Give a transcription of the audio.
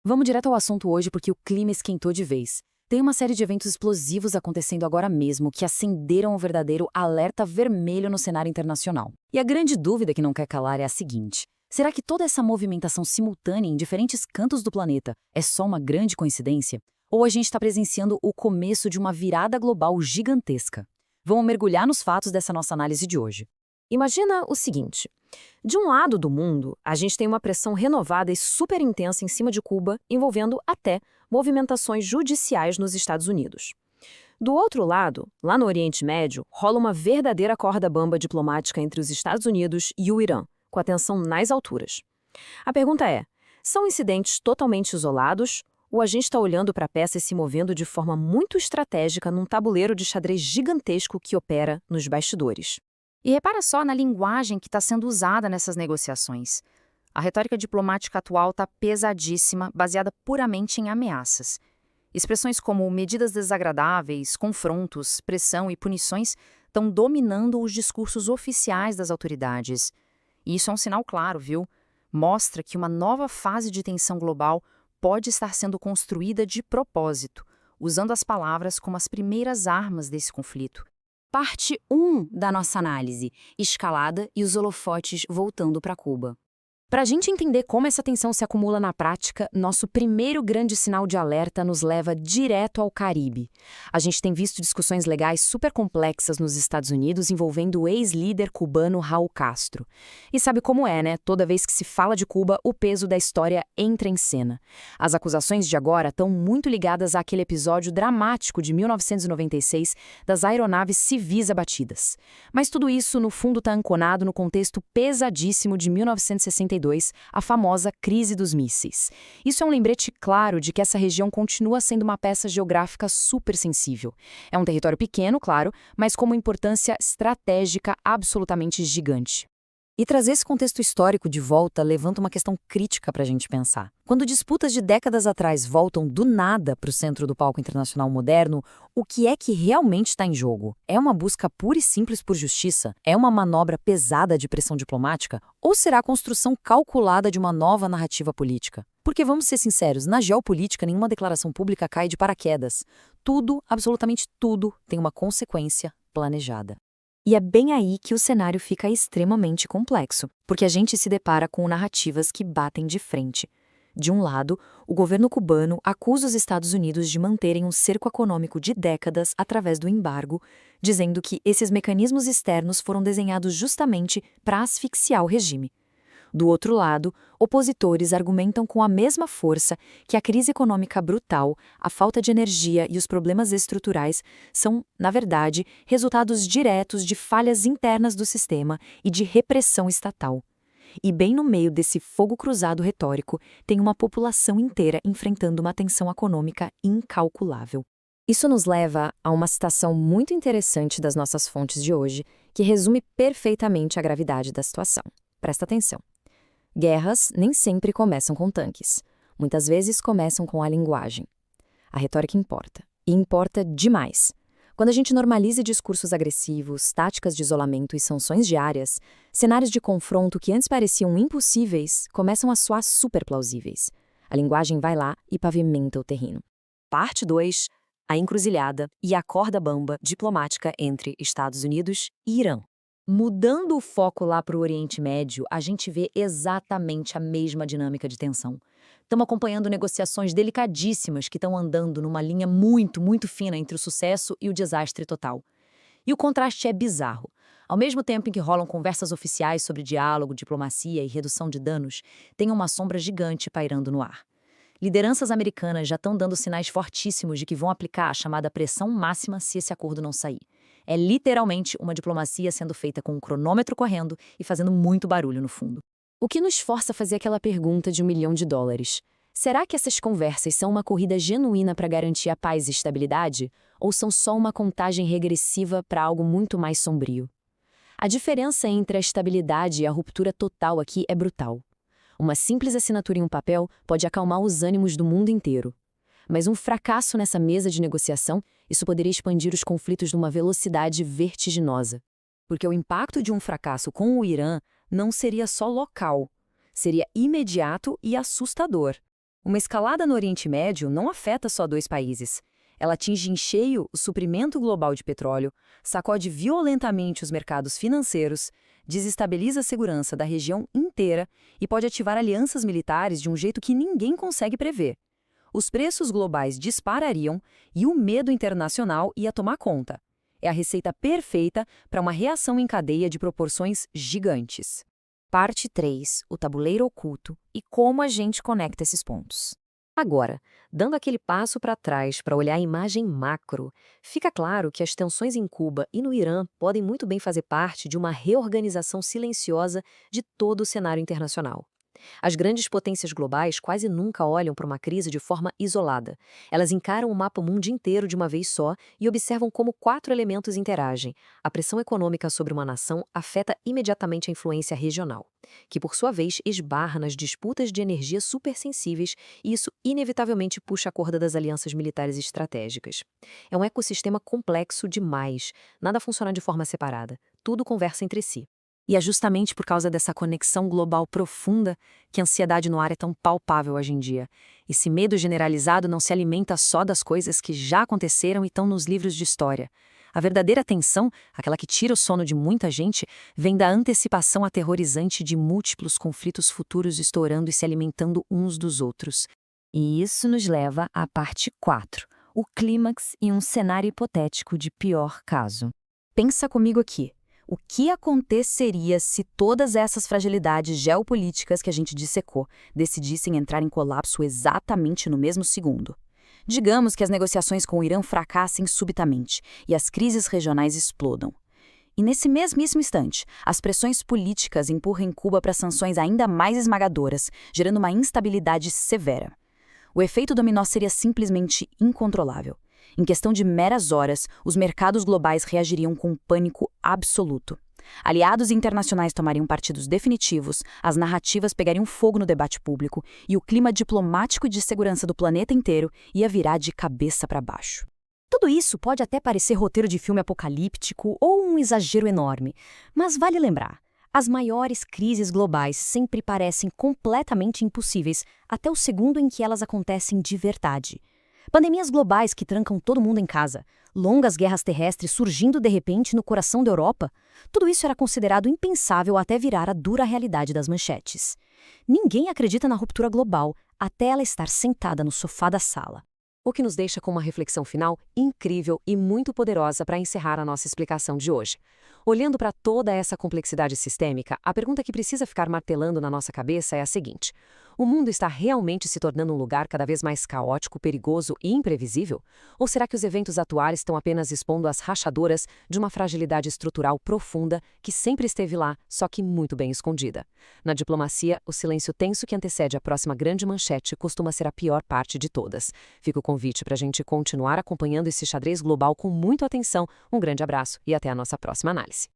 Vamos direto ao assunto hoje porque o clima esquentou de vez. Tem uma série de eventos explosivos acontecendo agora mesmo que acenderam o verdadeiro alerta vermelho no cenário internacional. E a grande dúvida que não quer calar é a seguinte: será que toda essa movimentação simultânea em diferentes cantos do planeta é só uma grande coincidência? Ou a gente está presenciando o começo de uma virada global gigantesca? Vamos mergulhar nos fatos dessa nossa análise de hoje. Imagina o seguinte: de um lado do mundo, a gente tem uma pressão renovada e super intensa em cima de Cuba, envolvendo até movimentações judiciais nos Estados Unidos. Do outro lado, lá no Oriente Médio, rola uma verdadeira corda bamba diplomática entre os Estados Unidos e o Irã, com a tensão nas alturas. A pergunta é: são incidentes totalmente isolados ou a gente está olhando para a peça e se movendo de forma muito estratégica num tabuleiro de xadrez gigantesco que opera nos bastidores? E repara só na linguagem que está sendo usada nessas negociações. A retórica diplomática atual está pesadíssima, baseada puramente em ameaças. Expressões como medidas desagradáveis, confrontos, pressão e punições estão dominando os discursos oficiais das autoridades. E isso é um sinal claro, viu? Mostra que uma nova fase de tensão global pode estar sendo construída de propósito, usando as palavras como as primeiras armas desse conflito. Parte 1 da nossa análise: escalada e os holofotes voltando para Cuba. Para a gente entender como essa tensão se acumula na prática, nosso primeiro grande sinal de alerta nos leva direto ao Caribe. A gente tem visto discussões legais super complexas nos Estados Unidos envolvendo o ex-líder cubano Raul Castro. E sabe como é, né? Toda vez que se fala de Cuba, o peso da história entra em cena. As acusações de agora estão muito ligadas àquele episódio dramático de 1996 das aeronaves civis abatidas. Mas tudo isso, no fundo, está ancorado no contexto pesadíssimo de 1962, a famosa crise dos mísseis. Isso é um lembrete claro de que essa região continua sendo uma peça geográfica super sensível. É um território pequeno, claro, mas com uma importância estratégica absolutamente gigante. E trazer esse contexto histórico de volta levanta uma questão crítica para a gente pensar. Quando disputas de décadas atrás voltam do nada para o centro do palco internacional moderno, o que é que realmente está em jogo? É uma busca pura e simples por justiça? É uma manobra pesada de pressão diplomática? Ou será a construção calculada de uma nova narrativa política? Porque, vamos ser sinceros, na geopolítica nenhuma declaração pública cai de paraquedas. Tudo, absolutamente tudo, tem uma consequência planejada. E é bem aí que o cenário fica extremamente complexo, porque a gente se depara com narrativas que batem de frente. De um lado, o governo cubano acusa os Estados Unidos de manterem um cerco econômico de décadas através do embargo, dizendo que esses mecanismos externos foram desenhados justamente para asfixiar o regime. Do outro lado, opositores argumentam com a mesma força que a crise econômica brutal, a falta de energia e os problemas estruturais são, na verdade, resultados diretos de falhas internas do sistema e de repressão estatal. E bem no meio desse fogo cruzado retórico, tem uma população inteira enfrentando uma tensão econômica incalculável. Isso nos leva a uma citação muito interessante das nossas fontes de hoje, que resume perfeitamente a gravidade da situação. Presta atenção. Guerras nem sempre começam com tanques. Muitas vezes começam com a linguagem. A retórica importa. E importa demais. Quando a gente normaliza discursos agressivos, táticas de isolamento e sanções diárias, cenários de confronto que antes pareciam impossíveis começam a soar super plausíveis. A linguagem vai lá e pavimenta o terreno. Parte 2. A encruzilhada e a corda bamba diplomática entre Estados Unidos e Irã. Mudando o foco lá para o Oriente Médio, a gente vê exatamente a mesma dinâmica de tensão. Estamos acompanhando negociações delicadíssimas que estão andando numa linha muito, muito fina entre o sucesso e o desastre total. E o contraste é bizarro. Ao mesmo tempo em que rolam conversas oficiais sobre diálogo, diplomacia e redução de danos, tem uma sombra gigante pairando no ar. Lideranças americanas já estão dando sinais fortíssimos de que vão aplicar a chamada pressão máxima se esse acordo não sair. É literalmente uma diplomacia sendo feita com um cronômetro correndo e fazendo muito barulho no fundo. O que nos força a fazer aquela pergunta de $1 milhão. Será que essas conversas são uma corrida genuína para garantir a paz e estabilidade? Ou são só uma contagem regressiva para algo muito mais sombrio? A diferença entre a estabilidade e a ruptura total aqui é brutal. Uma simples assinatura em um papel pode acalmar os ânimos do mundo inteiro. Mas um fracasso nessa mesa de negociação, isso poderia expandir os conflitos numa velocidade vertiginosa. Porque o impacto de um fracasso com o Irã não seria só local, seria imediato e assustador. Uma escalada no Oriente Médio não afeta só dois países. Ela atinge em cheio o suprimento global de petróleo, sacode violentamente os mercados financeiros, desestabiliza a segurança da região inteira e pode ativar alianças militares de um jeito que ninguém consegue prever. Os preços globais disparariam e o medo internacional ia tomar conta. É a receita perfeita para uma reação em cadeia de proporções gigantes. Parte 3. O tabuleiro oculto e como a gente conecta esses pontos. Agora, dando aquele passo para trás para olhar a imagem macro, fica claro que as tensões em Cuba e no Irã podem muito bem fazer parte de uma reorganização silenciosa de todo o cenário internacional. As grandes potências globais quase nunca olham para uma crise de forma isolada. Elas encaram o mapa mundo inteiro de uma vez só e observam como 4 elementos interagem. A pressão econômica sobre uma nação afeta imediatamente a influência regional, que por sua vez esbarra nas disputas de energia supersensíveis e isso inevitavelmente puxa a corda das alianças militares estratégicas. É um ecossistema complexo demais. Nada funciona de forma separada. Tudo conversa entre si. E é justamente por causa dessa conexão global profunda que a ansiedade no ar é tão palpável hoje em dia. Esse medo generalizado não se alimenta só das coisas que já aconteceram e estão nos livros de história. A verdadeira tensão, aquela que tira o sono de muita gente, vem da antecipação aterrorizante de múltiplos conflitos futuros estourando e se alimentando uns dos outros. E isso nos leva à parte 4, o clímax e um cenário hipotético de pior caso. Pensa comigo aqui. O que aconteceria se todas essas fragilidades geopolíticas que a gente dissecou decidissem entrar em colapso exatamente no mesmo segundo? Digamos que as negociações com o Irã fracassem subitamente e as crises regionais explodam. E nesse mesmíssimo instante, as pressões políticas empurrem Cuba para sanções ainda mais esmagadoras, gerando uma instabilidade severa. O efeito dominó seria simplesmente incontrolável. Em questão de meras horas, os mercados globais reagiriam com pânico absoluto. Aliados internacionais tomariam partidos definitivos, as narrativas pegariam fogo no debate público e o clima diplomático e de segurança do planeta inteiro ia virar de cabeça para baixo. Tudo isso pode até parecer roteiro de filme apocalíptico ou um exagero enorme, mas vale lembrar, as maiores crises globais sempre parecem completamente impossíveis até o segundo em que elas acontecem de verdade. Pandemias globais que trancam todo mundo em casa, longas guerras terrestres surgindo de repente no coração da Europa, tudo isso era considerado impensável até virar a dura realidade das manchetes. Ninguém acredita na ruptura global até ela estar sentada no sofá da sala. O que nos deixa com uma reflexão final incrível e muito poderosa para encerrar a nossa explicação de hoje. Olhando para toda essa complexidade sistêmica, a pergunta que precisa ficar martelando na nossa cabeça é a seguinte: o mundo está realmente se tornando um lugar cada vez mais caótico, perigoso e imprevisível? Ou será que os eventos atuais estão apenas expondo as rachaduras de uma fragilidade estrutural profunda que sempre esteve lá, só que muito bem escondida? Na diplomacia, o silêncio tenso que antecede a próxima grande manchete costuma ser a pior parte de todas. Fica o convite para a gente continuar acompanhando esse xadrez global com muita atenção. Um grande abraço e até a nossa próxima análise.